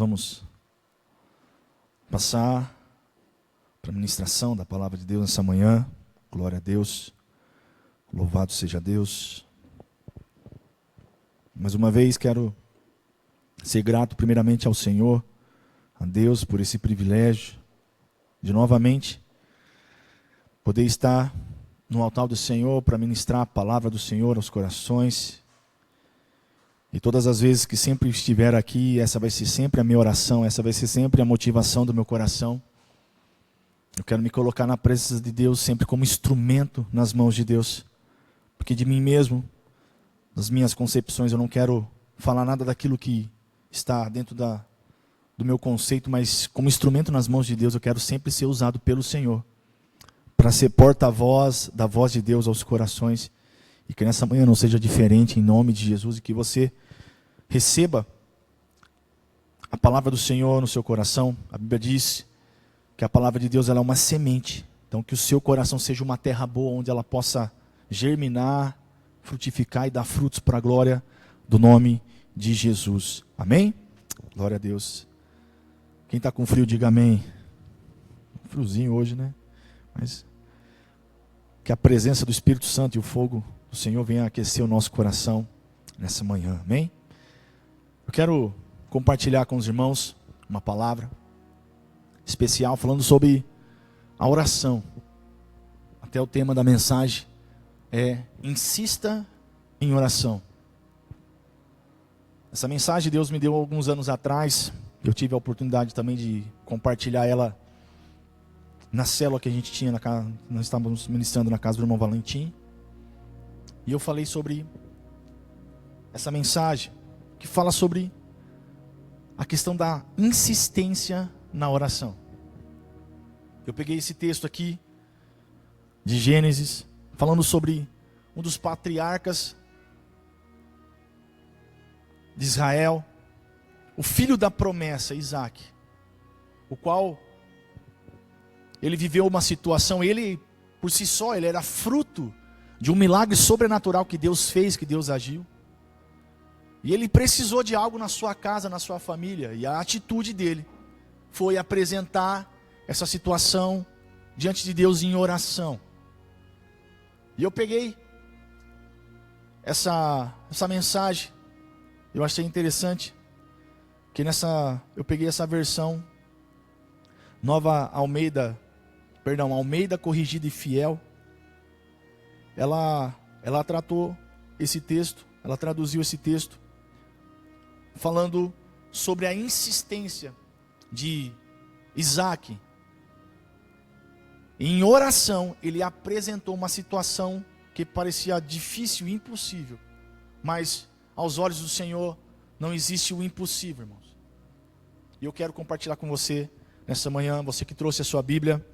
Vamos passar para a ministração da palavra de Deus nessa manhã. Glória a Deus. Louvado seja Deus. Mais uma vez quero ser grato primeiramente ao Senhor, a Deus, por esse privilégio de novamente poder estar no altar do Senhor para ministrar a palavra do Senhor aos corações. E todas as vezes que sempre estiver aqui, essa vai ser sempre a minha oração, essa vai ser sempre a motivação do meu coração. Eu quero me colocar na presença de Deus sempre como instrumento nas mãos de Deus. Porque de mim mesmo, das minhas concepções, eu não quero falar nada daquilo que está dentro do meu conceito, mas como instrumento nas mãos de Deus, eu quero sempre ser usado pelo Senhor, para ser porta-voz da voz de Deus aos corações. E que nessa manhã não seja diferente, em nome de Jesus, e que você receba a palavra do Senhor no seu coração. A Bíblia diz que a palavra de Deus ela é uma semente. Então que o seu coração seja uma terra boa, onde ela possa germinar, frutificar e dar frutos para a glória do nome de Jesus. Amém? Glória a Deus. Quem está com frio, diga amém. Friozinho hoje, né? Mas que a presença do Espírito Santo e o fogo do Senhor venha aquecer o nosso coração nessa manhã. Amém? Eu quero compartilhar com os irmãos uma palavra especial falando sobre a oração. Até o tema da mensagem é insista em oração. Essa mensagem Deus me deu alguns anos atrás. Eu tive a oportunidade também de compartilhar ela na célula que a gente tinha, nós estávamos ministrando na casa do irmão Valentim. E eu falei sobre essa mensagem, que fala sobre a questão da insistência na oração. Eu peguei esse texto aqui, de Gênesis, falando sobre um dos patriarcas de Israel, o filho da promessa, Isaac, o qual ele viveu uma situação, ele por si só, ele era fruto de um milagre sobrenatural que Deus fez, que Deus agiu. E ele precisou de algo na sua casa, na sua família. E a atitude dele foi apresentar essa situação diante de Deus em oração. E eu peguei essa mensagem, eu achei interessante, que eu peguei essa versão, Almeida Corrigida e Fiel. Ela tratou esse texto, ela traduziu esse texto, falando sobre a insistência de Isaac. Em oração, ele apresentou uma situação que parecia difícil e impossível. Mas, aos olhos do Senhor, não existe o impossível, irmãos. E eu quero compartilhar com você, nessa manhã, você que trouxe a sua Bíblia.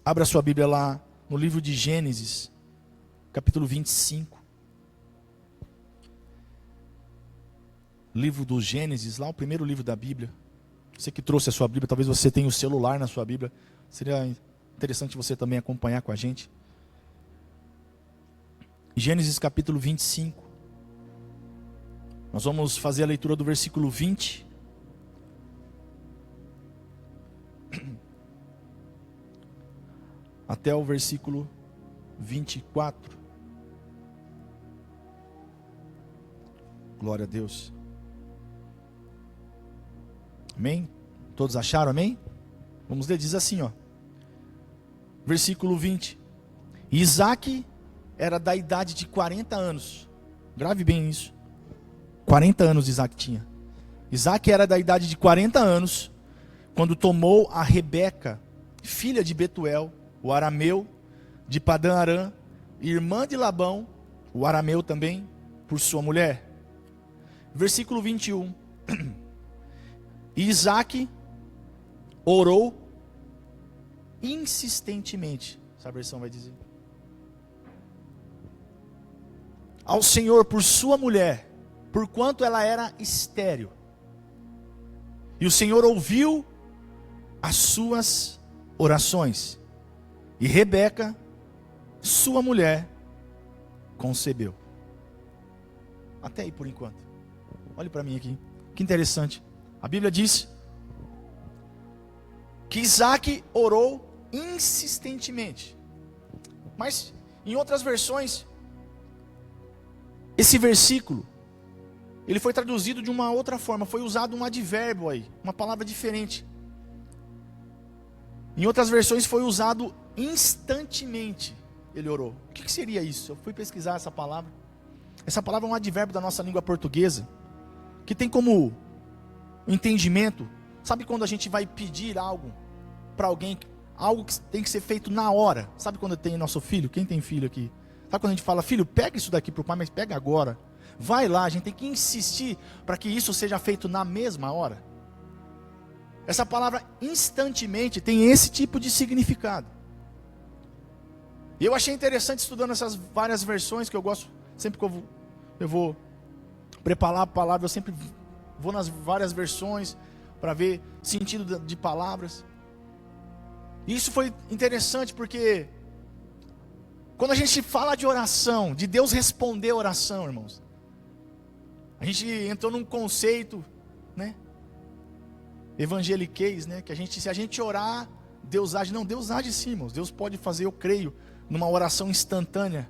Abra a sua Bíblia lá, no livro de Gênesis, capítulo 25. Livro do Gênesis, lá o primeiro livro da Bíblia. Você que trouxe a sua Bíblia, talvez você tenha o celular na sua Bíblia. Seria interessante você também acompanhar com a gente. Gênesis capítulo 25. Nós vamos fazer a leitura do versículo 20. Até o versículo 24. Glória a Deus. Amém? Todos acharam, amém? Vamos ler, diz assim, ó. Versículo 20. Isaac era da idade de 40 anos. Grave bem isso. 40 anos Isaac tinha. Isaac era da idade de 40 anos, quando tomou a Rebeca, filha de Betuel, o arameu, de Padã Arã, irmã de Labão, o arameu também, por sua mulher. Versículo 21. Isaac orou insistentemente, essa versão vai dizer, ao Senhor por sua mulher, porquanto ela era estéril. E o Senhor ouviu as suas orações. E Rebeca, sua mulher, concebeu. Até aí por enquanto. Olhe para mim aqui. Que interessante. A Bíblia diz que Isaac orou insistentemente. Mas em outras versões, esse versículo, ele foi traduzido de uma outra forma, foi usado um advérbio aí, uma palavra diferente. Em outras versões foi usado instantemente, ele orou. O que seria isso? Eu fui pesquisar essa palavra. Essa palavra é um advérbio da nossa língua portuguesa, que tem como entendimento, sabe quando a gente vai pedir algo para alguém, algo que tem que ser feito na hora. Sabe quando tem nosso filho? Quem tem filho aqui? Sabe quando a gente fala, filho, pega isso daqui para o pai, mas pega agora. Vai lá, a gente tem que insistir para que isso seja feito na mesma hora. Essa palavra instantemente tem esse tipo de significado. E eu achei interessante estudando essas várias versões, que eu gosto, sempre que eu vou preparar a palavra, eu sempre vou nas várias versões para ver sentido de palavras. E isso foi interessante porque quando a gente fala de oração, de Deus responder a oração, irmãos, a gente entrou num conceito, né, evangeliquez, né, que se a gente orar, Deus age. Não, Deus age sim, irmãos. Deus pode fazer, eu creio, numa oração instantânea,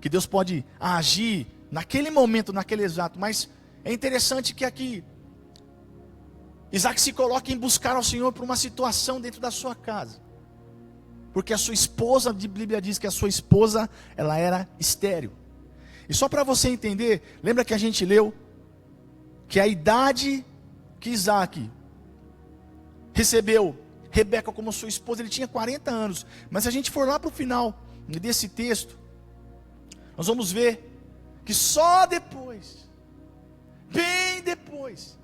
que Deus pode agir naquele momento, naquele exato. Mas é interessante que aqui Isaac se coloca em buscar ao Senhor por uma situação dentro da sua casa, porque a sua esposa, a Bíblia diz que a sua esposa, ela era estéril. E só para você entender, lembra que a gente leu que a idade que Isaac recebeu Rebeca como sua esposa, ele tinha 40 anos. Mas se a gente for lá para o final desse texto, nós vamos ver que só depois, bem depois,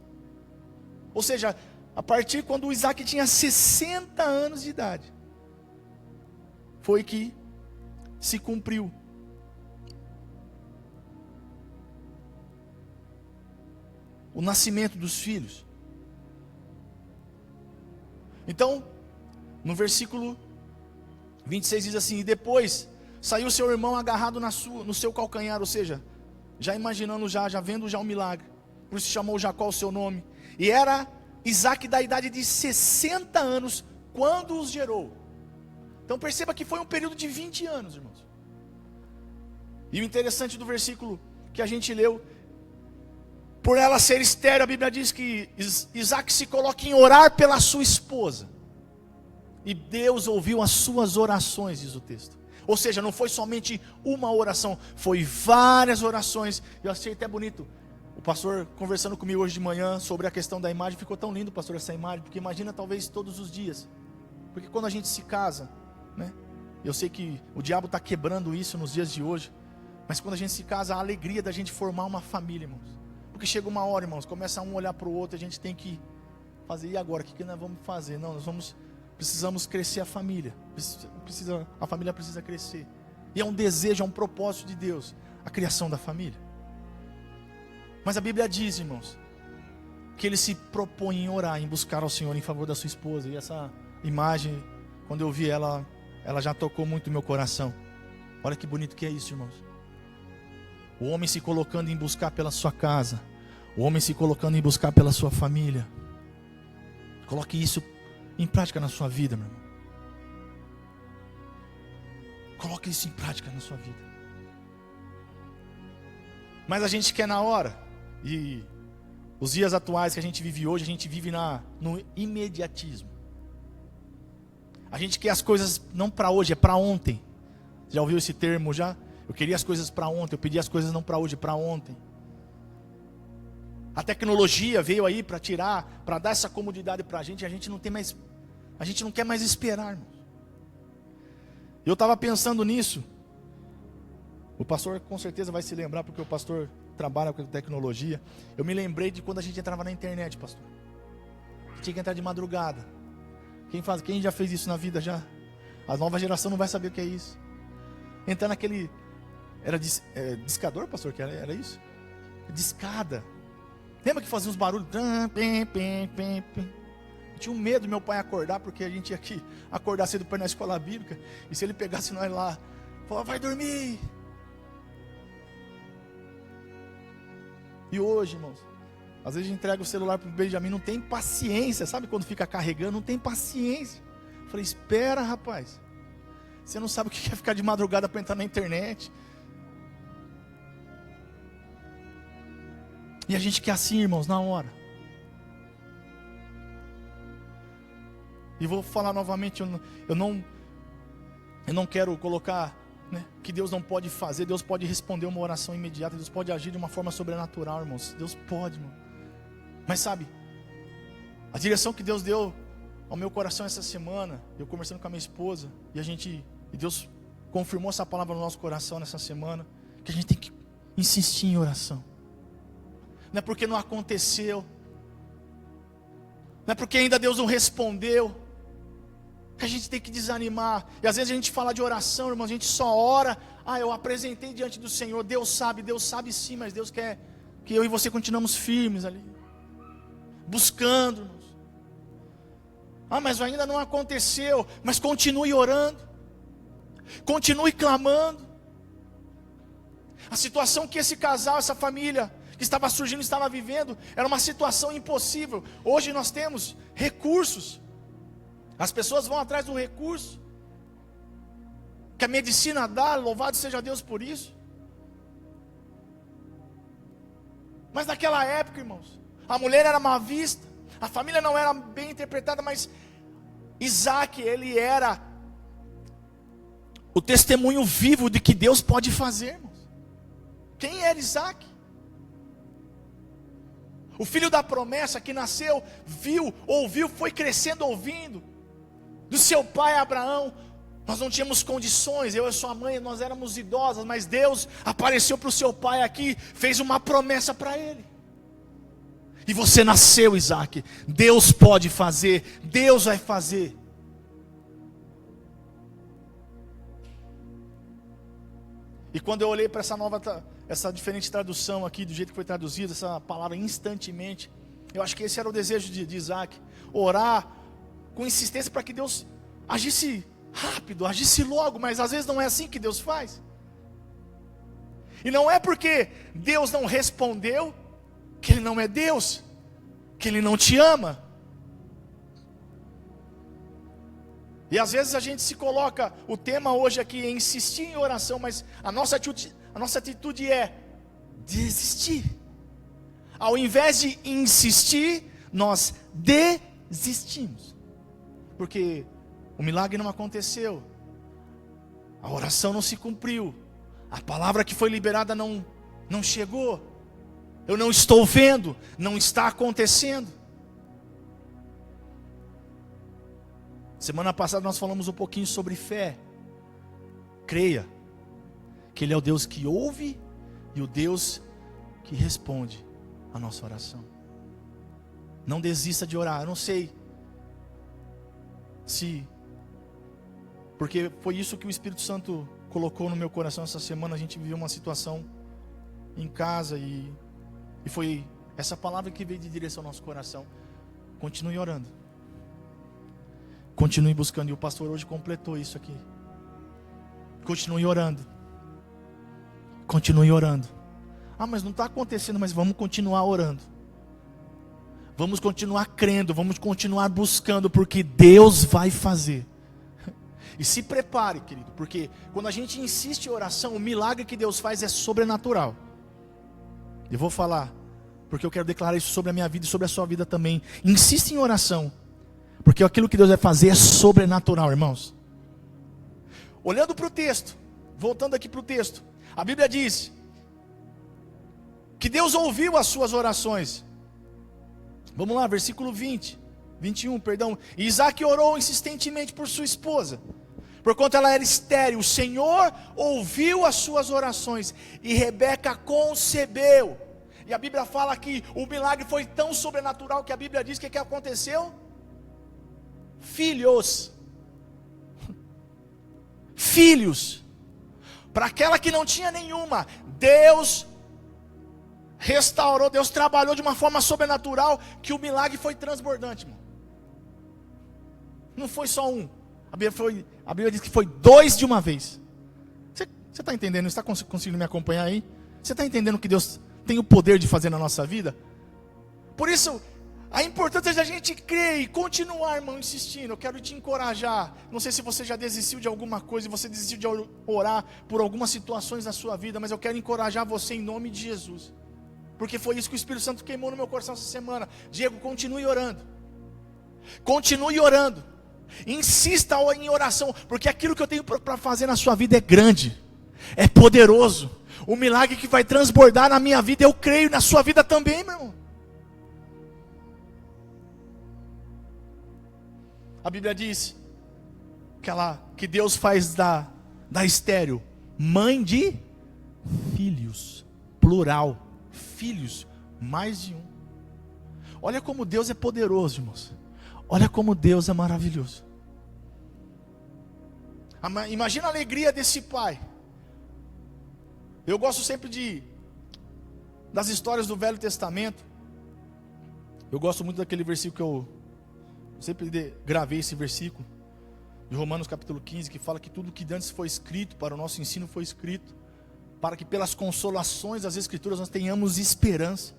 ou seja, a partir quando Isaac tinha 60 anos de idade, foi que se cumpriu o nascimento dos filhos. Então, no versículo 26 diz assim: e depois saiu seu irmão agarrado no seu calcanhar, ou seja, já imaginando, já vendo já o milagre. Por isso chamou Jacó o seu nome. E era Isaac da idade de 60 anos quando os gerou. Então perceba que foi um período de 20 anos, irmãos. E o interessante do versículo que a gente leu, por ela ser estéril, a Bíblia diz que Isaac se coloca em orar pela sua esposa. E Deus ouviu as suas orações, diz o texto. Ou seja, não foi somente uma oração, foi várias orações. Eu achei até bonito o pastor conversando comigo hoje de manhã sobre a questão da imagem. Ficou tão lindo, pastor, essa imagem, porque imagina talvez todos os dias. Porque quando a gente se casa, né, eu sei que o diabo está quebrando isso nos dias de hoje, mas quando a gente se casa, a alegria da gente formar uma família, irmãos. Porque chega uma hora, irmãos, começa um a olhar para o outro, a gente tem que fazer, e agora, o que nós vamos fazer? Não, precisamos crescer a família, a família precisa crescer, e é um desejo, é um propósito de Deus, a criação da família. Mas a Bíblia diz, irmãos, que ele se propõe em orar, em buscar ao Senhor em favor da sua esposa, e essa imagem, quando eu vi ela já tocou muito o meu coração. Olha que bonito que é isso, irmãos. O homem se colocando em buscar pela sua casa, o homem se colocando em buscar pela sua família. Coloque isso em prática na sua vida, meu irmão. Coloque isso em prática na sua vida. Mas a gente quer na hora, e os dias atuais que a gente vive hoje, a gente vive no imediatismo. A gente quer as coisas não para hoje, é para ontem. Já ouviu esse termo já? Eu queria as coisas para ontem, eu pedi as coisas não para hoje, para ontem. A tecnologia veio aí para dar essa comodidade para a gente não tem mais, a gente não quer mais esperar, irmãos. Eu estava pensando nisso. O pastor com certeza vai se lembrar, porque o pastor trabalha com tecnologia. Eu me lembrei de quando a gente entrava na internet, pastor. Tinha que entrar de madrugada. Quem já fez isso na vida já? A nova geração não vai saber o que é isso. Entrar naquele... Era discador, pastor, que era isso? Discada. Lembra que fazia uns barulhos? Tinha um medo do meu pai acordar, porque a gente ia aqui acordar cedo para ir na escola bíblica. E se ele pegasse nós lá, falava, vai dormir. E hoje, irmãos, Às vezes a gente entrega o celular pro Benjamin, não tem paciência. Sabe quando fica carregando? Não tem paciência. Eu falei, espera, rapaz. Você não sabe o que é ficar de madrugada para entrar na internet. E a gente quer assim, irmãos, na hora. E vou falar novamente, eu não quero colocar, né, que Deus não pode fazer. Deus pode responder uma oração imediata. Deus pode agir de uma forma sobrenatural, irmãos. Deus pode, irmão. Mas sabe, a direção que Deus deu ao meu coração essa semana, eu conversando com a minha esposa, e Deus confirmou essa palavra no nosso coração nessa semana, que a gente tem que insistir em oração. Não é porque não aconteceu, não é porque ainda Deus não respondeu, que a gente tem que desanimar. E às vezes a gente fala de oração, irmão, a gente só ora. Eu apresentei diante do Senhor, Deus sabe sim, mas Deus quer que eu e você continuamos firmes ali, buscando-nos. Mas ainda não aconteceu. Mas continue orando, continue clamando. A situação que esse casal, essa família que estava surgindo, estava vivendo, era uma situação impossível. Hoje nós temos recursos, as pessoas vão atrás do recurso que a medicina dá, louvado seja Deus por isso. Mas naquela época, irmãos, a mulher era mal vista, a família não era bem interpretada, mas Isaac, ele era o testemunho vivo de que Deus pode fazer, irmãos. Quem era Isaac? O filho da promessa que nasceu, viu, ouviu, foi crescendo ouvindo do seu pai Abraão. Nós não tínhamos condições, eu e sua mãe, nós éramos idosas, mas Deus apareceu para o seu pai aqui, fez uma promessa para ele. E você nasceu, Isaac. Deus pode fazer, Deus vai fazer. E quando eu olhei para essa diferente tradução aqui, do jeito que foi traduzida, essa palavra instantemente, eu acho que esse era o desejo de Isaac. Orar com insistência para que Deus agisse rápido, agisse logo, mas às vezes não é assim que Deus faz. E não é porque Deus não respondeu, que Ele não é Deus, que Ele não te ama. E às vezes a gente se coloca, o tema hoje aqui é insistir em oração, mas a nossa atitude é desistir. Ao invés de insistir, nós desistimos. Porque o milagre não aconteceu, a oração não se cumpriu, a palavra que foi liberada não chegou, eu não estou vendo, não está acontecendo. Semana passada nós falamos um pouquinho sobre fé. Creia que Ele é o Deus que ouve e o Deus que responde a nossa oração. Não desista de orar. Eu não sei porque foi isso que o Espírito Santo colocou no meu coração essa semana. A gente viveu uma situação em casa e foi essa palavra que veio de direção ao nosso coração. Continue orando, continue buscando. E o pastor hoje completou isso aqui. Continue orando, continue orando. Mas não está acontecendo, mas vamos continuar orando, vamos continuar crendo, vamos continuar buscando, porque Deus vai fazer. E se prepare, querido, porque quando a gente insiste em oração, o milagre que Deus faz é sobrenatural. Eu vou falar, porque eu quero declarar isso sobre a minha vida e sobre a sua vida também. Insiste em oração, porque aquilo que Deus vai fazer é sobrenatural, irmãos. Olhando para o texto, voltando aqui para o texto, a Bíblia diz que Deus ouviu as suas orações. Vamos lá, versículo 21, perdão. E Isaac orou insistentemente por sua esposa, porquanto ela era estéril. O Senhor ouviu as suas orações e Rebeca concebeu. E a Bíblia fala que o milagre foi tão sobrenatural que a Bíblia diz que aconteceu? Filhos. Filhos. Para aquela que não tinha nenhuma, Deus restaurou, Deus trabalhou de uma forma sobrenatural, que o milagre foi transbordante, irmão. Não foi só um, a Bíblia diz que foi 2 de uma vez. Você está entendendo? Está conseguindo me acompanhar aí? Você está entendendo que Deus tem o poder de fazer na nossa vida? Por isso, a importância de a gente crer e continuar, irmão, insistindo. Eu quero te encorajar. Não sei se você já desistiu de alguma coisa, e você desistiu de orar por algumas situações na sua vida, mas eu quero encorajar você em nome de Jesus. Porque foi isso que o Espírito Santo queimou no meu coração essa semana. Diego, continue orando. Continue orando. Insista em oração, porque aquilo que eu tenho para fazer na sua vida é grande, é poderoso. O milagre que vai transbordar na minha vida, eu creio, na sua vida também, meu irmão. A Bíblia diz que Deus faz da estéril mãe de filhos, plural, filhos, mais de um. Olha como Deus é poderoso, irmãos. Olha como Deus é maravilhoso. Imagina a alegria desse pai. Eu gosto sempre das histórias do Velho Testamento. Eu gosto muito daquele versículo que eu sempre gravei, esse versículo de Romanos capítulo 15, que fala que tudo que antes foi escrito para o nosso ensino foi escrito para que pelas consolações das Escrituras nós tenhamos esperança.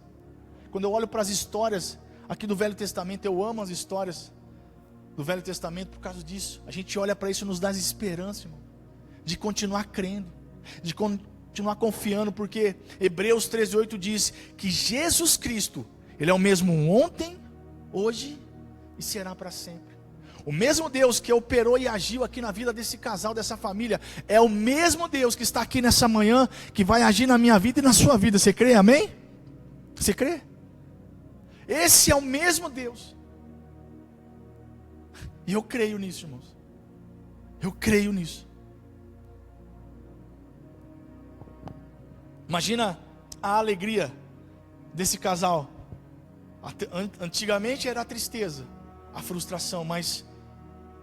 Quando eu olho para as histórias aqui do Velho Testamento, eu amo as histórias do Velho Testamento por causa disso. A gente olha para isso e nos dá esperança, irmão, de continuar crendo, de continuar confiando, porque Hebreus 13:8 diz que Jesus Cristo, Ele é o mesmo ontem, hoje e será para sempre. O mesmo Deus que operou e agiu aqui na vida desse casal, dessa família, é o mesmo Deus que está aqui nessa manhã, que vai agir na minha vida e na sua vida. Você crê, amém? Você crê? Esse é o mesmo Deus. E eu creio nisso, irmãos. Eu creio nisso. Imagina a alegria desse casal. Antigamente era a tristeza, a frustração, mas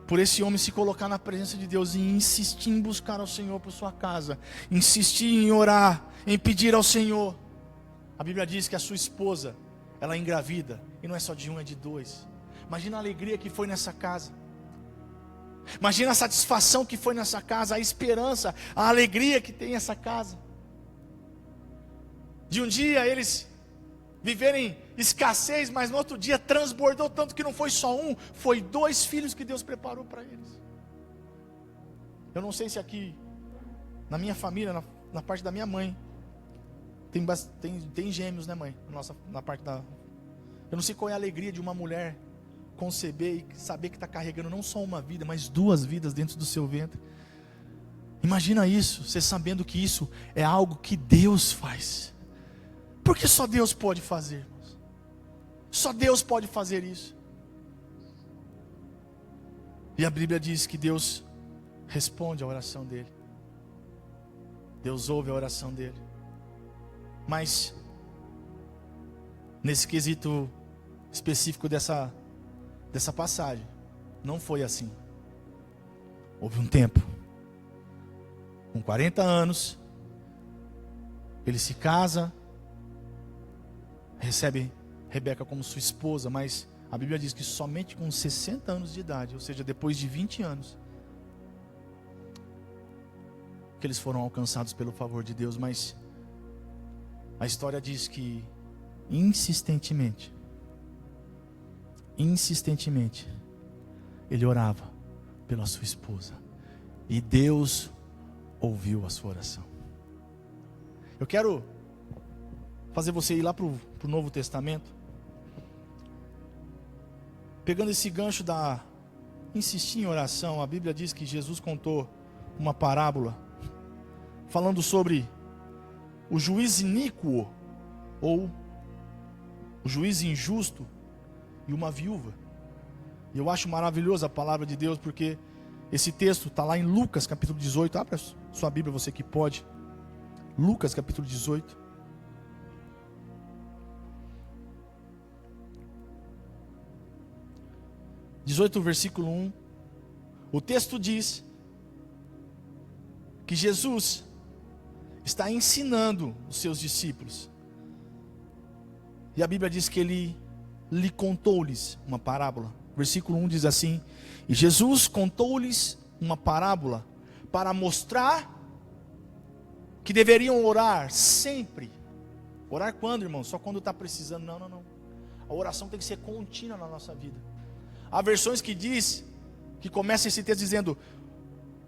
por esse homem se colocar na presença de Deus e insistir em buscar ao Senhor por sua casa, insistir em orar, em pedir ao Senhor. A Bíblia diz que a sua esposa, ela é engravida, e não é só de um, é de dois. Imagina a alegria que foi nessa casa. Imagina a satisfação que foi nessa casa, a esperança, a alegria que tem essa casa. De um dia eles viverem escassez, mas no outro dia transbordou tanto que não foi só um, foi 2 filhos que Deus preparou para eles. Eu não sei se aqui, na minha família, na parte da minha mãe, tem gêmeos, né, mãe? Na parte da... Eu não sei qual é a alegria de uma mulher conceber e saber que está carregando não só uma vida, mas 2 vidas dentro do seu ventre. Imagina isso, você sabendo que isso é algo que Deus faz. Porque só Deus pode fazer, irmãos. Só Deus pode fazer isso. E a Bíblia diz que Deus responde a oração dele. Deus ouve a oração dele. Mas nesse quesito específico dessa passagem, não foi assim. Houve um tempo, com 40 anos, ele se casa, recebe Rebeca como sua esposa, mas a Bíblia diz que somente com 60 anos de idade, ou seja, depois de 20 anos, que eles foram alcançados pelo favor de Deus. Mas a história diz que insistentemente, ele orava pela sua esposa, e Deus ouviu a sua oração. Eu quero fazer você ir lá para o Novo Testamento, pegando esse gancho da insistir em oração. A Bíblia diz que Jesus contou uma parábola falando sobre o juiz iníquo, ou o juiz injusto, e uma viúva. E eu acho maravilhosa a palavra de Deus, porque esse texto está lá em Lucas capítulo 18. Abra sua Bíblia, você que pode. Lucas capítulo 18. Versículo 1. O texto diz que Jesus está ensinando os seus discípulos. E a Bíblia diz que ele lhe contou-lhes uma parábola. Versículo 1 diz assim: e Jesus contou-lhes uma parábola para mostrar que deveriam orar sempre. Orar quando, irmão? Só quando está precisando? Não. A oração tem que ser contínua na nossa vida. Há versões que diz, que começa esse texto dizendo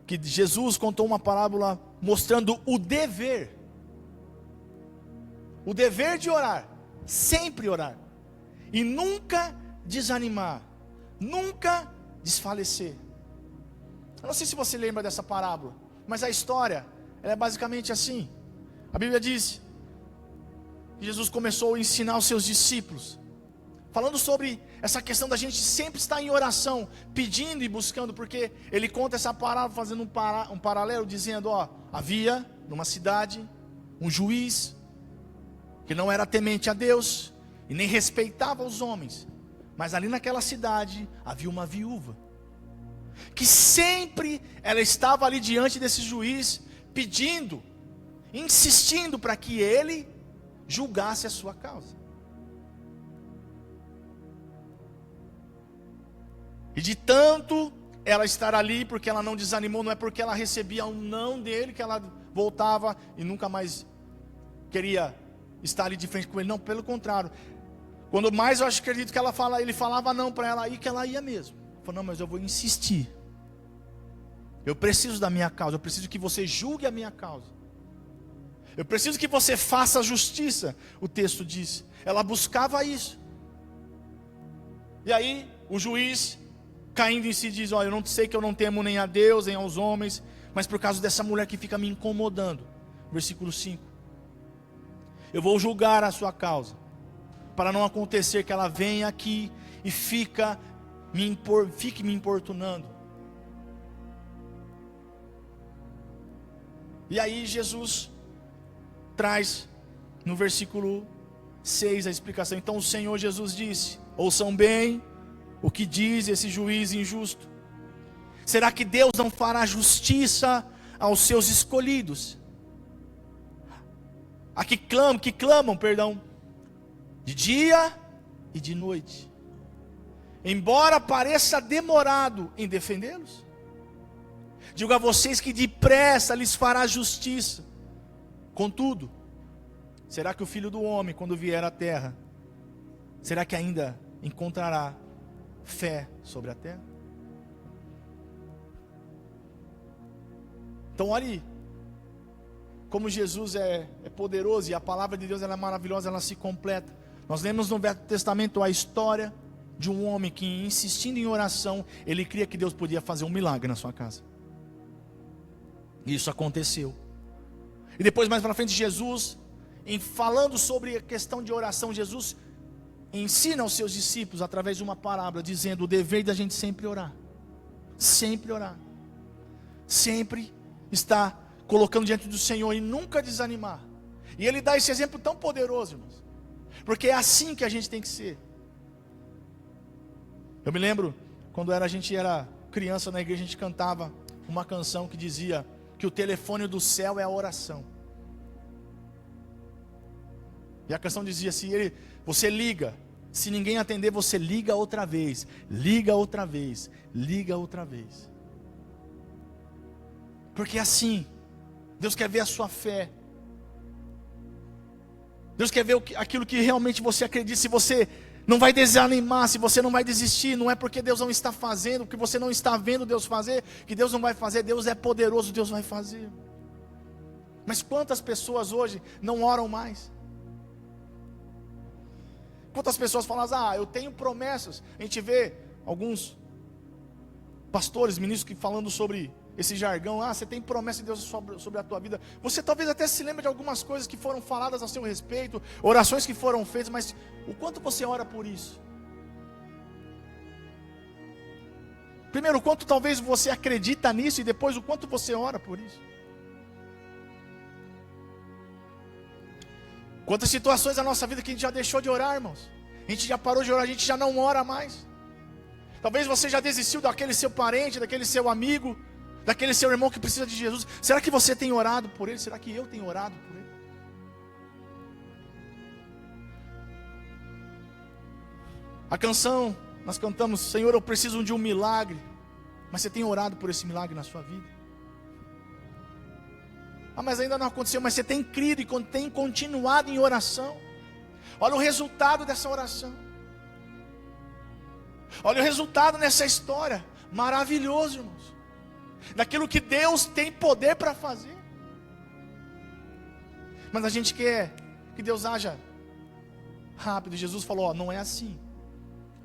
que Jesus contou uma parábola mostrando o dever de orar, sempre orar, e nunca desanimar, nunca desfalecer. Eu não sei se você lembra dessa parábola, mas a história ela é basicamente assim. A Bíblia diz que Jesus começou a ensinar os seus discípulos, falando sobre essa questão da gente sempre estar em oração, pedindo e buscando, porque ele conta essa parábola fazendo um paralelo, dizendo, havia numa cidade um juiz, que não era temente a Deus, e nem respeitava os homens, mas ali naquela cidade, havia uma viúva, que sempre ela estava ali diante desse juiz, pedindo, insistindo para que ele julgasse a sua causa. E de tanto ela estar ali, porque ela não desanimou, não é porque ela recebia um não dele, que ela voltava e nunca mais queria estar ali de frente com ele, não, pelo contrário, quando mais eu acredito que ele falava não para ela aí, que ela ia mesmo, falou, não, mas eu vou insistir, eu preciso da minha causa, eu preciso que você julgue a minha causa, eu preciso que você faça justiça, o texto diz, ela buscava isso, e aí o juiz, caindo em si, diz, eu não sei que eu não temo nem a Deus, nem aos homens, mas por causa dessa mulher que fica me incomodando, versículo 5, eu vou julgar a sua causa, para não acontecer que ela venha aqui e fique me importunando. E aí Jesus traz no versículo 6 a explicação. Então o Senhor Jesus disse, ouçam bem o que diz esse juiz injusto. Será que Deus não fará justiça aos seus escolhidos? A que clamam, de dia e de noite, embora pareça demorado em defendê-los. Digo a vocês que depressa lhes fará justiça. Contudo, será que o Filho do Homem, quando vier à terra, será que ainda encontrará fé sobre a terra? Então olhe como Jesus é poderoso, e a palavra de Deus ela é maravilhosa, ela se completa. Nós lemos no Velho Testamento a história de um homem que, insistindo em oração, ele cria que Deus podia fazer um milagre na sua casa. E isso aconteceu. E depois, mais para frente, Jesus, falando sobre a questão de oração, Jesus ensina aos seus discípulos através de uma parábola, dizendo o dever da gente sempre orar, sempre estar colocando diante do Senhor e nunca desanimar. E ele dá esse exemplo tão poderoso, irmãos, porque é assim que a gente tem que ser. Eu me lembro quando a gente era criança na igreja, a gente cantava uma canção que dizia que o telefone do céu é a oração. E a canção dizia assim, você liga, se ninguém atender, você liga outra vez, liga outra vez, liga outra vez. Porque é assim, Deus quer ver a sua fé, Deus quer ver aquilo que realmente você acredita. Se você não vai desanimar, se você não vai desistir, não é porque Deus não está fazendo, porque você não está vendo Deus fazer, que Deus não vai fazer. Deus é poderoso, Deus vai fazer. Mas quantas pessoas hoje não oram mais? Quantas pessoas falam, eu tenho promessas. A gente vê alguns pastores, ministros que falando sobre esse jargão, você tem promessa de Deus sobre a tua vida. Você talvez até se lembre de algumas coisas que foram faladas a seu respeito, orações que foram feitas, mas o quanto você ora por isso? Primeiro, o quanto talvez você acredita nisso, e depois o quanto você ora por isso. Quantas situações na nossa vida que a gente já deixou de orar, irmãos. A gente já parou de orar, a gente já não ora mais. Talvez você já desistiu daquele seu parente, daquele seu amigo, daquele seu irmão que precisa de Jesus. Será que você tem orado por ele? Será que eu tenho orado por ele? A canção, nós cantamos, Senhor, eu preciso de um milagre. Mas você tem orado por esse milagre na sua vida? Mas ainda não aconteceu, mas você tem crido e tem continuado em oração. Olha o resultado dessa oração. Olha o resultado nessa história, maravilhoso, irmãos, daquilo que Deus tem poder para fazer. Mas a gente quer que Deus haja rápido. Jesus falou, ó, não é assim.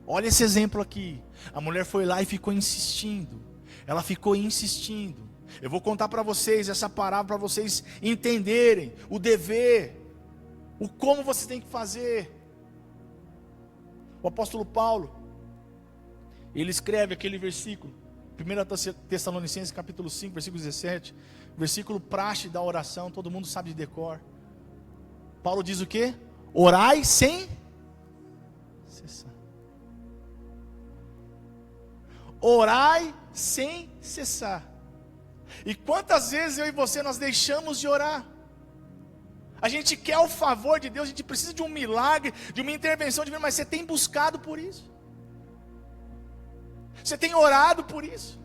Olha esse exemplo aqui. A mulher foi lá e ficou insistindo. Ela ficou insistindo. Eu vou contar para vocês essa parábola para vocês entenderem o dever, o como você tem que fazer. O apóstolo Paulo, ele escreve aquele versículo, 1 Tessalonicenses capítulo 5, versículo 17, versículo praxe da oração, todo mundo sabe de decor. Paulo diz o quê? Orai sem cessar. Orai sem cessar. E quantas vezes eu e você nós deixamos de orar? A gente quer o favor de Deus, a gente precisa de um milagre, de uma intervenção divina, mas você tem buscado por isso? Você tem orado por isso?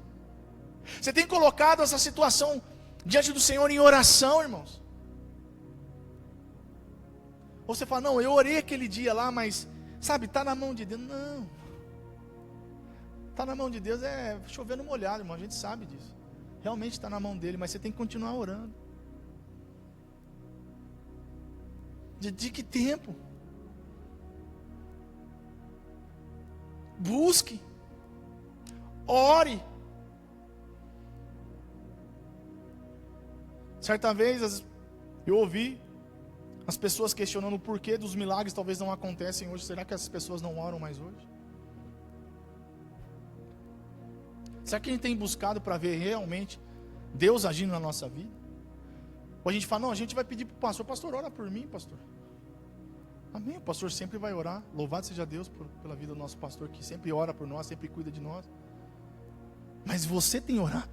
Você tem colocado essa situação diante do Senhor em oração, irmãos? Ou você fala, não, eu orei aquele dia lá, mas, sabe, está na mão de Deus. Não. Está na mão de Deus, é chover no molhado, irmão, a gente sabe disso. Realmente está na mão dele, mas você tem que continuar orando. Dedique tempo. Busque. Ore. Certa vez eu ouvi as pessoas questionando o porquê dos milagres talvez não acontecem hoje. Será que as pessoas não oram mais hoje? Será que a gente tem buscado para ver realmente Deus agindo na nossa vida? Ou a gente fala, não, a gente vai pedir para o pastor, pastor, ora por mim, pastor. Amém, o pastor sempre vai orar. Louvado seja Deus pela vida do nosso pastor, que sempre ora por nós, sempre cuida de nós. Mas você tem orado?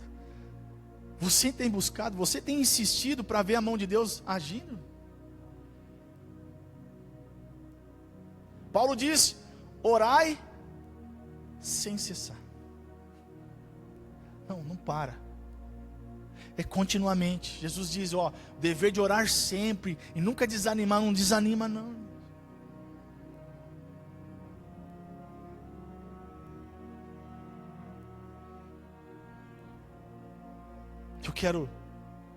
Você tem buscado? Você tem insistido para ver a mão de Deus agindo? Paulo diz, orai sem cessar. Não para. É continuamente. Jesus diz, ó, dever de orar sempre e nunca desanimar. Não desanima não. Eu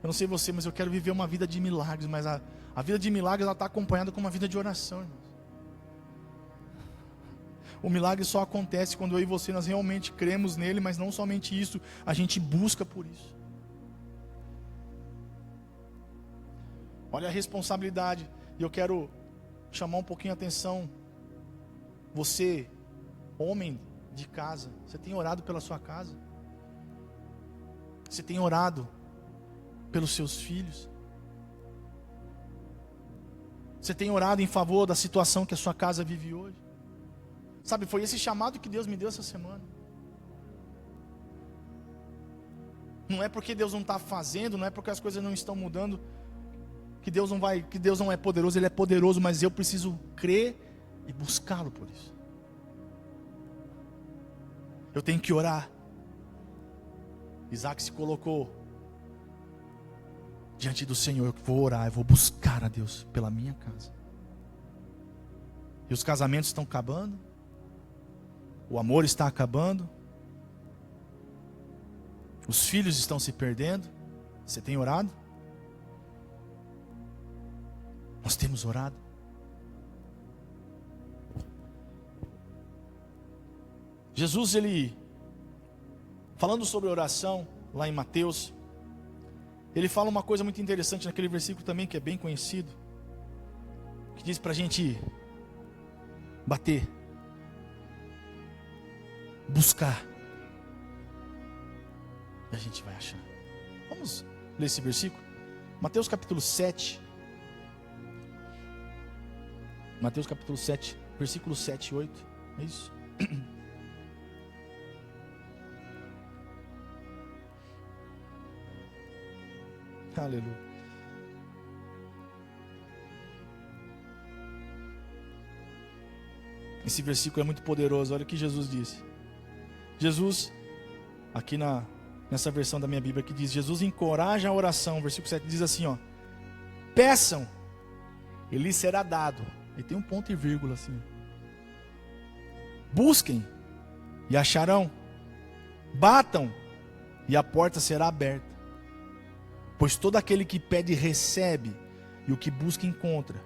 não sei você, mas eu quero viver uma vida de milagres. Mas a vida de milagres, ela está acompanhada com uma vida de oração, irmãos. O milagre só acontece quando eu e você, nós realmente cremos nele, mas não somente isso, a gente busca por isso. Olha a responsabilidade, e eu quero chamar um pouquinho a atenção. Você, homem de casa, você tem orado pela sua casa? Você tem orado pelos seus filhos? Você tem orado em favor da situação que a sua casa vive hoje? Sabe, foi esse chamado que Deus me deu essa semana. Não é porque Deus não está fazendo, não é porque as coisas não estão mudando, que Deus não é poderoso. Ele é poderoso, mas eu preciso crer e buscá-lo por isso. Eu tenho que orar. Isaac se colocou diante do Senhor. Eu vou orar, eu vou buscar a Deus pela minha casa. E os casamentos estão acabando, o amor está acabando, os filhos estão se perdendo. Você tem orado? Nós temos orado. Jesus, ele, falando sobre oração, lá em Mateus, ele fala uma coisa muito interessante naquele versículo também, que é bem conhecido, que diz para a gente bater, buscar, e a gente vai achar. Vamos ler esse versículo? Mateus capítulo 7. Mateus capítulo 7, versículo 7 e 8. É isso? Aleluia. Esse versículo é muito poderoso. Olha o que Jesus disse. Jesus, aqui nessa versão da minha Bíblia, que diz, Jesus encoraja a oração. Versículo 7 diz assim, ó: peçam, e lhes será dado. E tem um ponto e vírgula assim. Busquem, e acharão. Batam e a porta será aberta. Pois todo aquele que pede recebe, e o que busca encontra.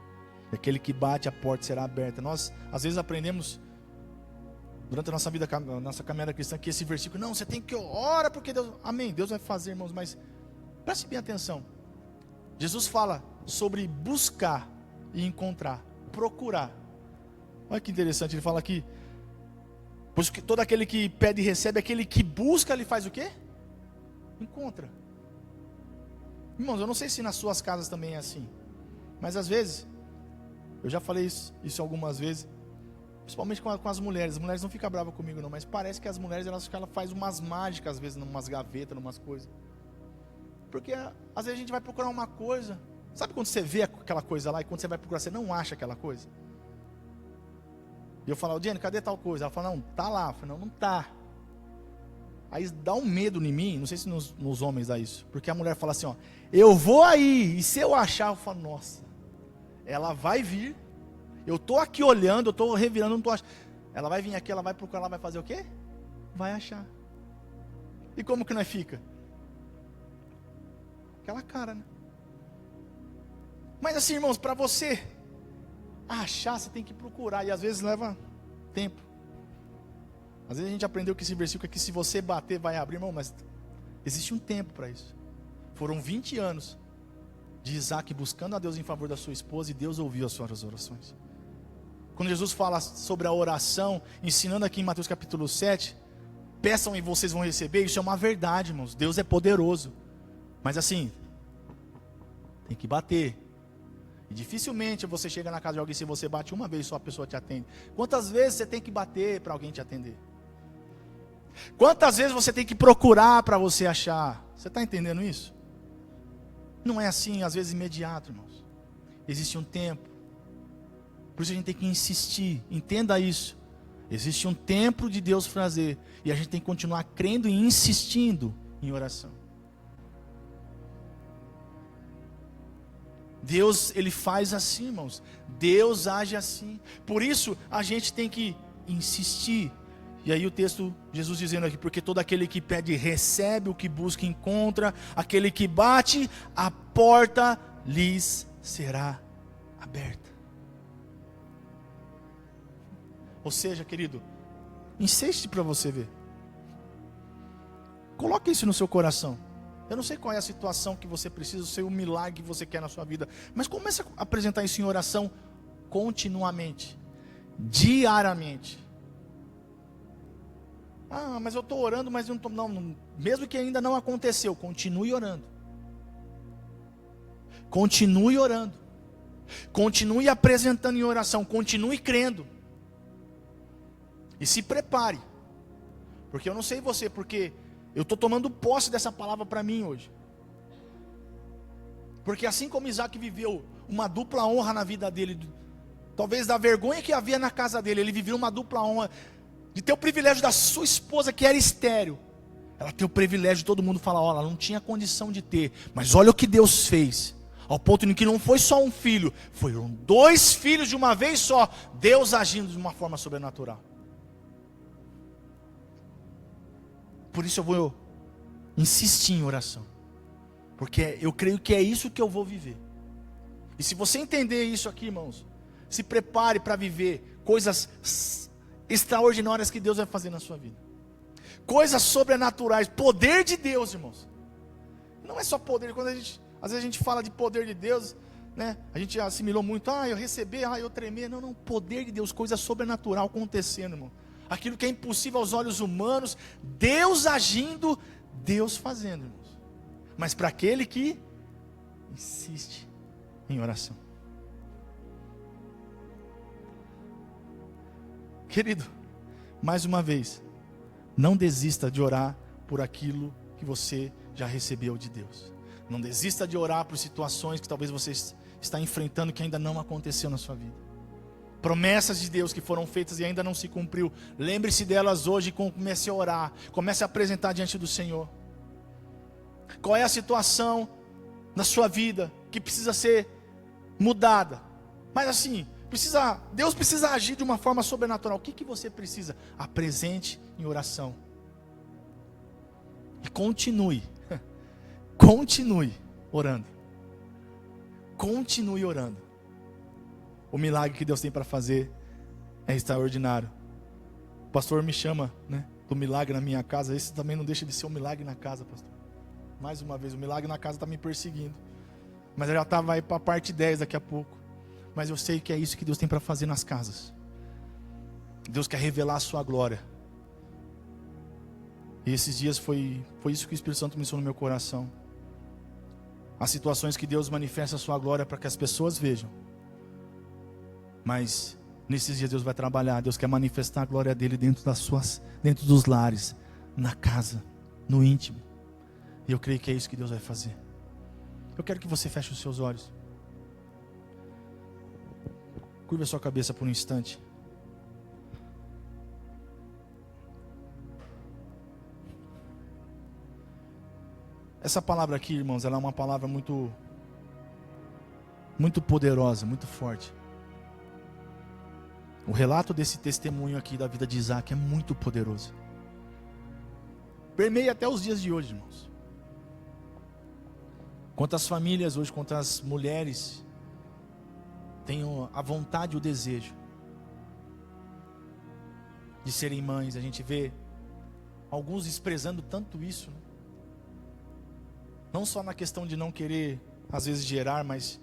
E aquele que bate, a porta será aberta. Nós às vezes aprendemos durante a nossa vida, a nossa caminhada cristã, que esse versículo, não, você tem que orar porque Deus, amém, Deus vai fazer, irmãos, mas preste bem atenção. Jesus fala sobre buscar e encontrar, procurar. Olha que interessante, ele fala aqui, pois todo aquele que pede e recebe, aquele que busca, ele faz o quê? Encontra. Irmãos, eu não sei se nas suas casas também é assim, mas às vezes, eu já falei isso algumas vezes, principalmente com as mulheres não ficam bravas comigo não, mas parece que as mulheres, elas fazem umas mágicas às vezes, numas gavetas, numas coisas, porque às vezes a gente vai procurar uma coisa, sabe quando você vê aquela coisa lá, e quando você vai procurar, você não acha aquela coisa, e eu falo, Jenny, cadê tal coisa? Ela fala, não, tá lá, eu falo, não tá, aí dá um medo em mim, não sei se nos homens dá isso, porque a mulher fala assim, ó, eu vou aí, e se eu achar, eu falo, nossa, ela vai vir, eu estou aqui olhando, eu estou revirando, não estou achando, ela vai vir aqui, ela vai procurar, ela vai fazer o quê? Vai achar. E como que nós fica? Aquela cara, né? Mas assim, irmãos, para você achar, você tem que procurar, e às vezes leva tempo. Às vezes a gente aprendeu que esse versículo aqui, se você bater, vai abrir, irmão, mas existe um tempo para isso. Foram 20 anos de Isaac buscando a Deus em favor da sua esposa, e Deus ouviu as suas orações. Quando Jesus fala sobre a oração, ensinando aqui em Mateus capítulo 7, peçam e vocês vão receber, isso é uma verdade, irmãos, Deus é poderoso, mas assim, tem que bater, e dificilmente você chega na casa de alguém, se você bate uma vez só a pessoa te atende. Quantas vezes você tem que bater para alguém te atender? Quantas vezes você tem que procurar para você achar? Você está entendendo isso? Não é assim, às vezes imediato, irmãos. Existe um tempo. Por isso a gente tem que insistir. Entenda isso. Existe um tempo de Deus fazer. E a gente tem que continuar crendo e insistindo em oração. Deus, Ele faz assim, irmãos. Deus age assim. Por isso a gente tem que insistir. E aí o texto, Jesus dizendo aqui, porque todo aquele que pede recebe, o que busca encontra, aquele que bate, a porta lhes será aberta. Ou seja, querido, insiste para você ver. Coloque isso no seu coração. Eu não sei qual é a situação que você precisa, o seu milagre que você quer na sua vida, mas comece a apresentar isso em oração continuamente, diariamente. Ah, mas eu estou orando, mas eu não estou. Não, mesmo que ainda não aconteceu, continue orando. Continue orando. Continue apresentando em oração, continue crendo. E se prepare. Porque eu não sei você, porque eu estou tomando posse dessa palavra para mim hoje. Porque assim como Isaac viveu uma dupla honra na vida dele, talvez da vergonha que havia na casa dele, ele viveu uma dupla honra, de ter o privilégio da sua esposa que era estéril, ela tem o privilégio de todo mundo falar, olha, ela não tinha condição de ter, mas olha o que Deus fez, ao ponto em que não foi só um filho, foram 2 filhos de uma vez só, Deus agindo de uma forma sobrenatural. Por isso eu vou insistir em oração, porque eu creio que é isso que eu vou viver. E se você entender isso aqui, irmãos, se prepare para viver coisas extraordinárias que Deus vai fazer na sua vida, coisas sobrenaturais, poder de Deus, irmãos. Não é só poder, quando às vezes a gente fala de poder de Deus, né? A gente assimilou muito, eu receber, eu tremer. Não, poder de Deus, coisa sobrenatural acontecendo, irmão. Aquilo que é impossível aos olhos humanos, Deus agindo, Deus fazendo, irmãos. Mas para aquele que insiste em oração. Querido, mais uma vez, não desista de orar por aquilo que você já recebeu de Deus. Não desista de orar por situações que talvez você está enfrentando que ainda não aconteceu na sua vida. Promessas de Deus que foram feitas e ainda não se cumpriu. Lembre-se delas hoje e comece a orar. Comece a apresentar diante do Senhor. Qual é a situação na sua vida que precisa ser mudada? Mas assim, Deus precisa agir de uma forma sobrenatural. O que você precisa? Apresente em oração. E continue orando. Continue orando. O milagre que Deus tem para fazer é extraordinário. O pastor me chama, do milagre na minha casa. Esse também não deixa de ser um milagre na casa, pastor. Mais uma vez, o milagre na casa está me perseguindo. Mas eu já vai para a parte 10 daqui a pouco. Mas eu sei que é isso que Deus tem para fazer nas casas. Deus quer revelar a sua glória. E esses dias foi isso que o Espírito Santo me ensinou no meu coração. As situações que Deus manifesta a sua glória para que as pessoas vejam. Mas nesses dias Deus vai trabalhar. Deus quer manifestar a glória dele dentro dos lares, na casa, no íntimo. E eu creio que é isso que Deus vai fazer. Eu quero que você feche os seus olhos. Curva a sua cabeça por um instante. Essa palavra aqui, irmãos, ela é uma palavra muito poderosa, muito forte. O relato desse testemunho aqui da vida de Isaac é muito poderoso. Permeia até os dias de hoje, irmãos. Quantas famílias hoje, quantas mulheres têm a vontade e o desejo de serem mães. A gente vê alguns desprezando tanto isso, Não só na questão de não querer, às vezes, gerar, mas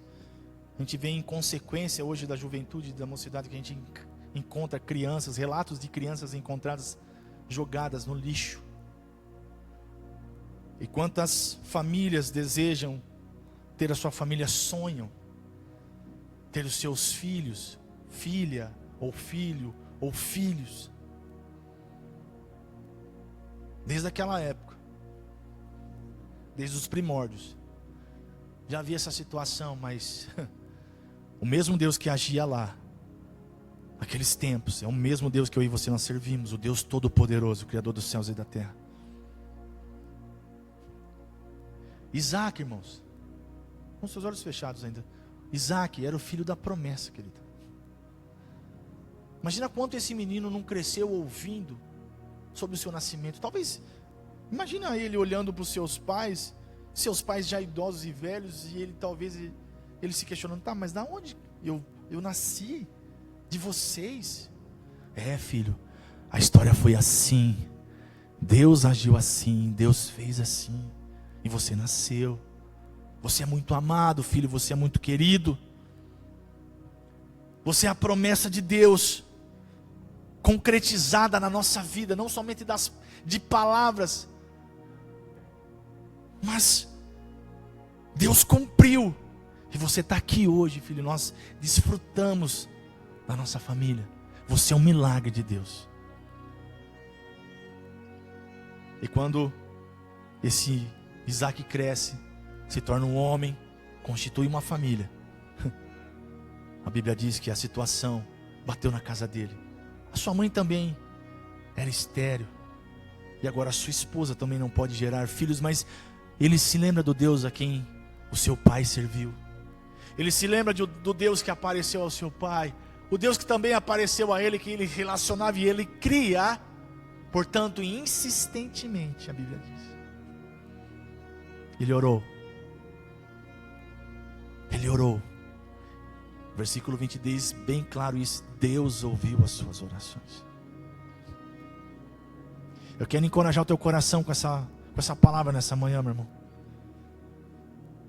a gente vê em consequência hoje da juventude, da mocidade, que a gente encontra crianças, relatos de crianças encontradas jogadas no lixo. E quantas famílias desejam ter a sua família, sonham ter os seus filhos, filha, ou filho, ou filhos. Desde aquela época, desde os primórdios, já havia essa situação, mas o mesmo Deus que agia lá, naqueles tempos, é o mesmo Deus que eu e você nós servimos, o Deus Todo-Poderoso, o Criador dos céus e da terra. Isaac, irmãos, com seus olhos fechados ainda, Isaac era o filho da promessa, querido. Imagina quanto esse menino não cresceu ouvindo sobre o seu nascimento. Talvez, imagina ele olhando para os seus pais já idosos e velhos, e ele se questionando, tá, mas da onde eu nasci? De vocês? É, filho, a história foi assim, Deus agiu assim, Deus fez assim, e você nasceu. Você é muito amado, filho, você é muito querido. Você é a promessa de Deus concretizada na nossa vida, não somente de palavras, mas Deus cumpriu. E você está aqui hoje, filho. Nós desfrutamos da nossa família. Você é um milagre de Deus. E quando esse Isaac cresce, se torna um homem, constitui uma família, a Bíblia diz que a situação bateu na casa dele. A sua mãe também era estéril, e agora a sua esposa também não pode gerar filhos, mas ele se lembra do Deus a quem o seu pai serviu. Ele se lembra do Deus que apareceu ao seu pai, o Deus que também apareceu a ele, que ele relacionava e ele cria. Portanto, insistentemente, a Bíblia diz, ele orou. Ele orou. Versículo 20 diz bem claro isso: Deus ouviu as suas orações. Eu quero encorajar o teu coração com essa palavra nessa manhã, meu irmão.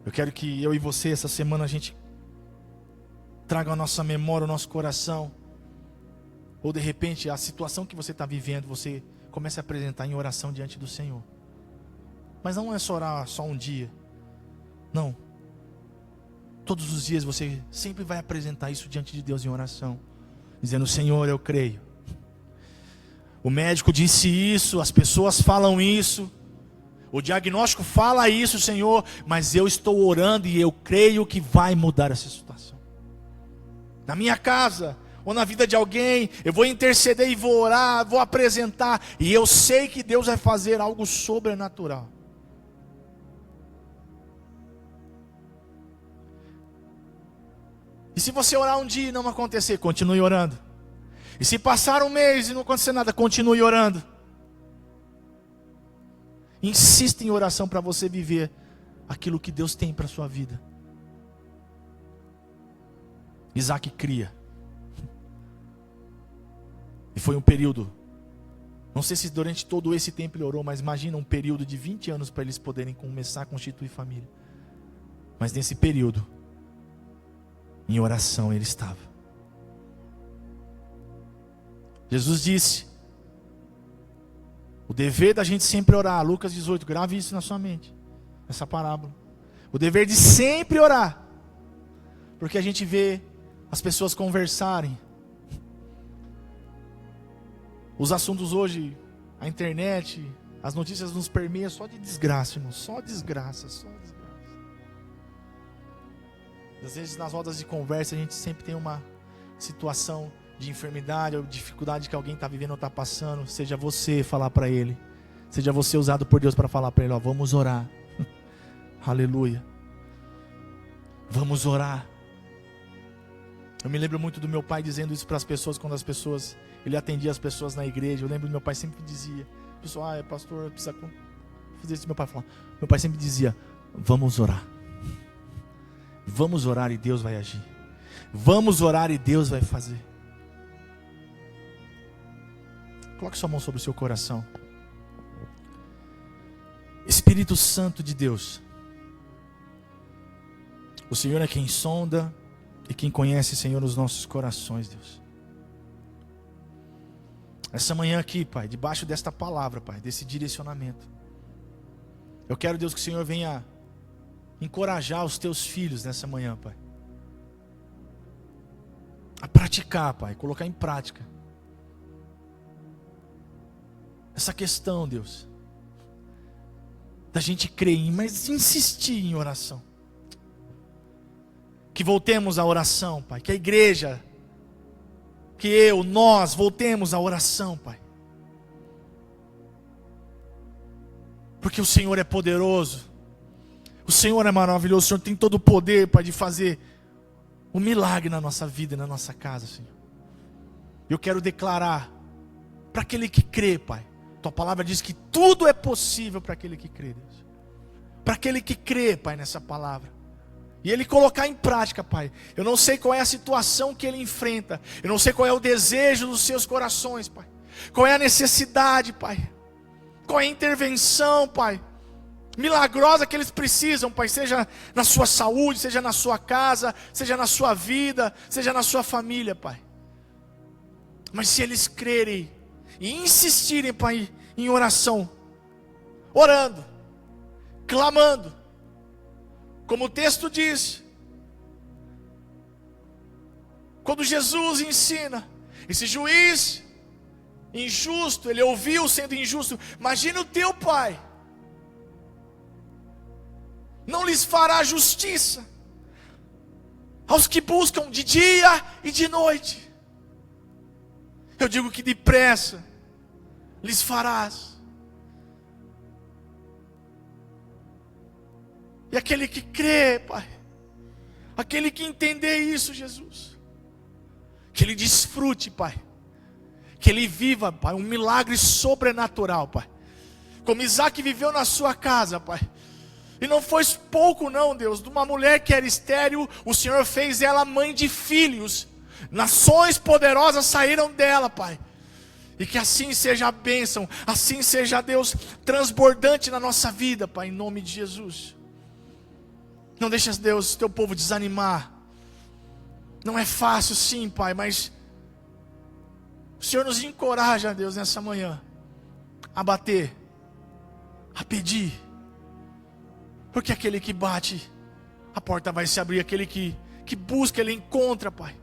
Eu quero que eu e você, essa semana, a gente traga a nossa memória, o nosso coração, ou de repente a situação que você está vivendo, você comece a apresentar em oração diante do Senhor. Mas não é só orar só um dia, não. Todos os dias você sempre vai apresentar isso diante de Deus em oração, dizendo: Senhor, eu creio. O médico disse isso, as pessoas falam isso, o diagnóstico fala isso, Senhor, mas eu estou orando e eu creio que vai mudar essa situação. Na minha casa, ou na vida de alguém, eu vou interceder e vou orar, vou apresentar, e eu sei que Deus vai fazer algo sobrenatural. E se você orar um dia e não acontecer, continue orando. E se passar um mês e não acontecer nada, continue orando. Insista em oração para você viver aquilo que Deus tem para a sua vida. Isaac cria. E foi um período, não sei se durante todo esse tempo ele orou, mas imagina um período de 20 anos para eles poderem começar a constituir família. Mas nesse período, em oração ele estava. Jesus disse, o dever da gente sempre orar, Lucas 18, grave isso na sua mente, essa parábola. O dever de sempre orar, porque a gente vê as pessoas conversarem. Os assuntos hoje, a internet, as notícias nos permeiam só de desgraça, irmão, só desgraça, só desgraça. Às vezes nas rodas de conversa a gente sempre tem uma situação de enfermidade ou dificuldade que alguém está vivendo ou está passando. Seja você falar para ele, seja você usado por Deus para falar para ele, ó, vamos orar. Aleluia. Vamos orar. Eu me lembro muito do meu pai dizendo isso para as pessoas, quando ele atendia as pessoas na igreja. Eu lembro do meu pai sempre dizia, pessoal, pastor, precisa fazer isso. Meu pai sempre dizia, vamos orar. Vamos orar e Deus vai agir. Vamos orar e Deus vai fazer. Coloque sua mão sobre o seu coração. Espírito Santo de Deus, o Senhor é quem sonda e quem conhece, Senhor, os nossos corações, Deus. Essa manhã aqui, Pai, debaixo desta palavra, Pai, desse direcionamento, eu quero, Deus, que o Senhor venha encorajar os teus filhos nessa manhã, Pai, a praticar, Pai, colocar em prática essa questão, Deus, da gente crer, mas insistir em oração. Que voltemos à oração, Pai, que a igreja, que nós voltemos à oração, Pai, porque o Senhor é poderoso. O Senhor é maravilhoso, o Senhor tem todo o poder, Pai, de fazer um milagre na nossa vida e na nossa casa, Senhor. Eu quero declarar para aquele que crê, Pai. Tua palavra diz que tudo é possível para aquele que crê, Deus. Para aquele que crê, Pai, nessa palavra. E ele colocar em prática, Pai. Eu não sei qual é a situação que ele enfrenta. Eu não sei qual é o desejo dos seus corações, Pai. Qual é a necessidade, Pai. Qual é a intervenção, Pai, milagrosa que eles precisam, Pai, seja na sua saúde, seja na sua casa, seja na sua vida, seja na sua família, Pai. Mas se eles crerem e insistirem, Pai, em oração, orando, clamando, como o texto diz, quando Jesus ensina, esse juiz injusto, ele ouviu sendo injusto, imagina o teu Pai, não lhes fará justiça aos que buscam de dia e de noite. Eu digo que depressa lhes farás. E aquele que crê, Pai, aquele que entender isso, Jesus, que ele desfrute, Pai, que ele viva, Pai, um milagre sobrenatural, Pai, como Isaac viveu na sua casa, Pai. E não foi pouco não, Deus, de uma mulher que era estéril, o Senhor fez ela mãe de filhos. Nações poderosas saíram dela, Pai. E que assim seja a bênção, assim seja, Deus, transbordante na nossa vida, Pai, em nome de Jesus. Não deixa, Deus, teu povo desanimar. Não é fácil sim, Pai, mas o Senhor nos encoraja, Deus, nessa manhã, a bater, a pedir. Porque aquele que bate, a porta vai se abrir. Aquele que busca, ele encontra, Pai.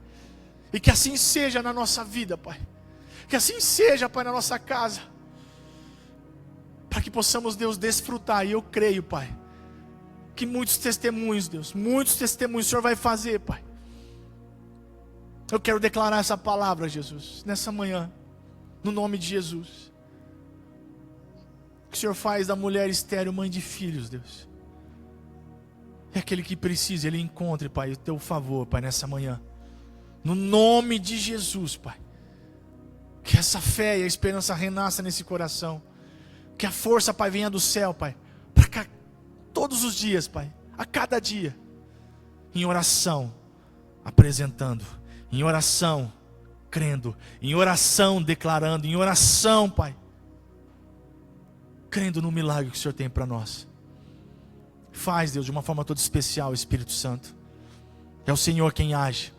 E que assim seja na nossa vida, Pai. Que assim seja, Pai, na nossa casa. Para que possamos, Deus, desfrutar. E eu creio, Pai, que muitos testemunhos, Deus, muitos testemunhos o Senhor vai fazer, Pai. Eu quero declarar essa palavra, Jesus, nessa manhã, no nome de Jesus. Que o Senhor faz da mulher estéril mãe de filhos, Deus. E aquele que precisa, ele encontre, Pai, o teu favor, Pai, nessa manhã. No nome de Jesus, Pai. Que essa fé e a esperança renasça nesse coração. Que a força, Pai, venha do céu, Pai. Para cá, todos os dias, Pai. A cada dia. Em oração, apresentando. Em oração, crendo. Em oração, declarando. Em oração, Pai. Crendo no milagre que o Senhor tem para nós. Faz, Deus, de uma forma toda especial, Espírito Santo. É o Senhor quem age.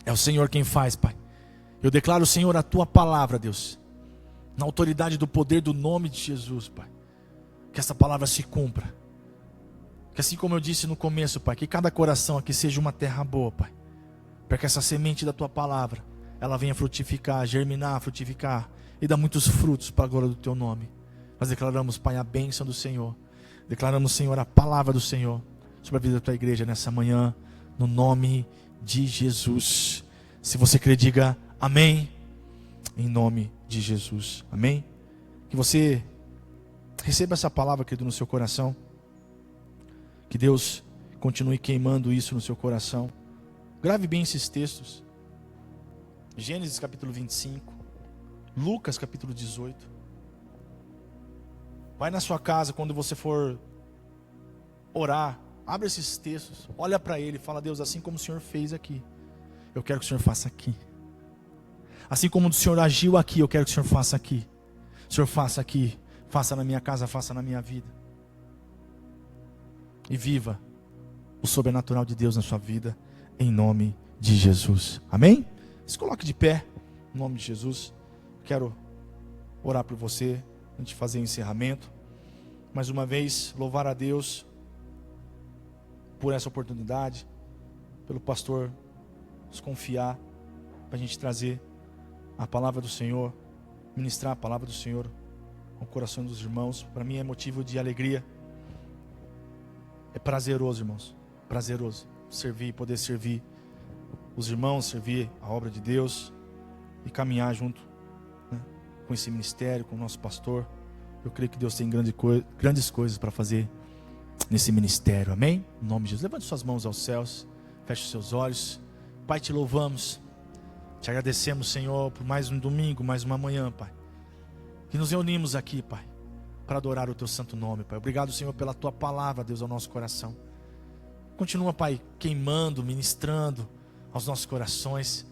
É o Senhor quem faz, Pai. Eu declaro, Senhor, a Tua palavra, Deus. Na autoridade do poder do nome de Jesus, Pai. Que essa palavra se cumpra. Que assim como eu disse no começo, Pai, que cada coração aqui seja uma terra boa, Pai. Para que essa semente da Tua palavra, ela venha frutificar, germinar, frutificar. E dar muitos frutos para a glória do Teu nome. Nós declaramos, Pai, a bênção do Senhor. Declaramos, Senhor, a palavra do Senhor sobre a vida da Tua igreja nessa manhã, no nome de Jesus. Se você crê, diga amém, em nome de Jesus, amém? Que você receba essa palavra, querido, no seu coração. Que Deus continue queimando isso no seu coração. Grave bem esses textos. Gênesis capítulo 25, Lucas capítulo 18. Vai na sua casa, quando você for orar, abre esses textos, olha para ele e fala: Deus, assim como o Senhor fez aqui, eu quero que o Senhor faça aqui. Assim como o Senhor agiu aqui, eu quero que o Senhor faça aqui. O Senhor faça aqui, faça na minha casa, faça na minha vida. E viva o sobrenatural de Deus na sua vida, em nome de Jesus. Amém? Se coloque de pé, em nome de Jesus. Quero orar por você, antes de fazer o encerramento. Mais uma vez, louvar a Deus por essa oportunidade, pelo pastor nos confiar, para a gente trazer a palavra do Senhor, ministrar a palavra do Senhor ao coração dos irmãos. Para mim é motivo de alegria. É prazeroso, irmãos, prazeroso poder servir os irmãos, servir a obra de Deus e caminhar junto, né, com esse ministério, com o nosso pastor. Eu creio que Deus tem grandes coisas para fazer nesse ministério, amém? Em nome de Jesus, levante suas mãos aos céus, feche os seus olhos. Pai, te louvamos, te agradecemos, Senhor, por mais um domingo, mais uma manhã, Pai, que nos reunimos aqui, Pai, para adorar o Teu santo nome, Pai. Obrigado, Senhor, pela Tua palavra, Deus, ao nosso coração. Continua, Pai, queimando, ministrando aos nossos corações.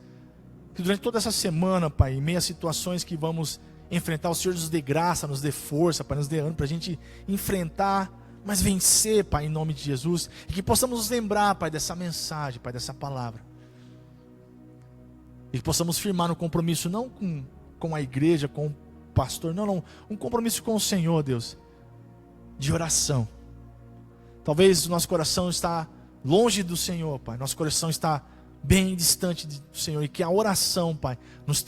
Que durante toda essa semana, Pai, em meio a situações que vamos enfrentar, o Senhor nos dê graça, nos dê força, Pai, nos dê ânimo para a gente enfrentar, mas vencer, Pai, em nome de Jesus. E que possamos nos lembrar, Pai, dessa mensagem, Pai, dessa palavra. E que possamos firmar no compromisso, não com a igreja, com o pastor, não, um compromisso com o Senhor, Deus, de oração. Talvez o nosso coração está longe do Senhor, Pai, nosso coração está bem distante do Senhor, e que a oração, Pai, nos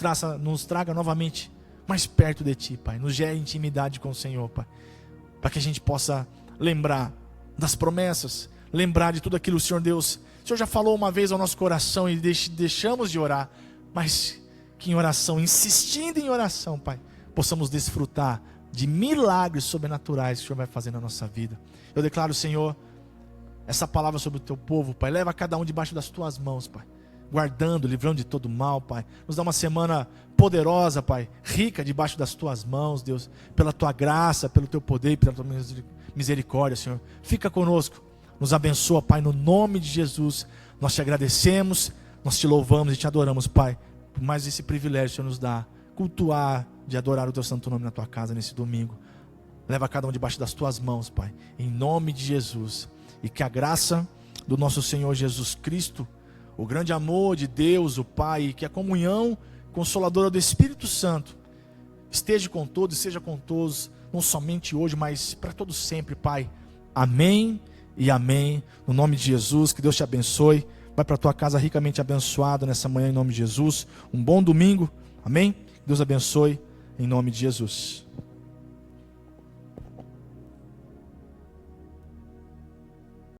traga novamente mais perto de Ti, Pai, nos gere intimidade com o Senhor, Pai, para que a gente possa lembrar das promessas, lembrar de tudo aquilo que o Senhor Deus, o Senhor já falou uma vez ao nosso coração e deixamos de orar, mas que em oração, insistindo em oração, Pai, possamos desfrutar de milagres sobrenaturais que o Senhor vai fazer na nossa vida. Eu declaro, Senhor, essa palavra sobre o Teu povo, Pai, leva cada um debaixo das Tuas mãos, Pai, guardando, livrando de todo mal, Pai. Nos dá uma semana poderosa, Pai, rica debaixo das Tuas mãos, Deus, pela Tua graça, pelo Teu poder e pela Tua misericórdia, Senhor. Fica conosco, nos abençoa, Pai, no nome de Jesus. Nós Te agradecemos, nós Te louvamos e Te adoramos, Pai, por mais esse privilégio que o Senhor nos dá, cultuar, de adorar o Teu santo nome na Tua casa nesse domingo. Leva cada um debaixo das Tuas mãos, Pai, em nome de Jesus. E que a graça do nosso Senhor Jesus Cristo, o grande amor de Deus, o Pai, e que a comunhão consoladora do Espírito Santo esteja com todos e seja com todos, não somente hoje, mas para todos sempre, Pai. Amém e amém. No nome de Jesus, que Deus te abençoe. Vai para a tua casa ricamente abençoado nessa manhã, em nome de Jesus. Um bom domingo. Amém? Deus abençoe, em nome de Jesus.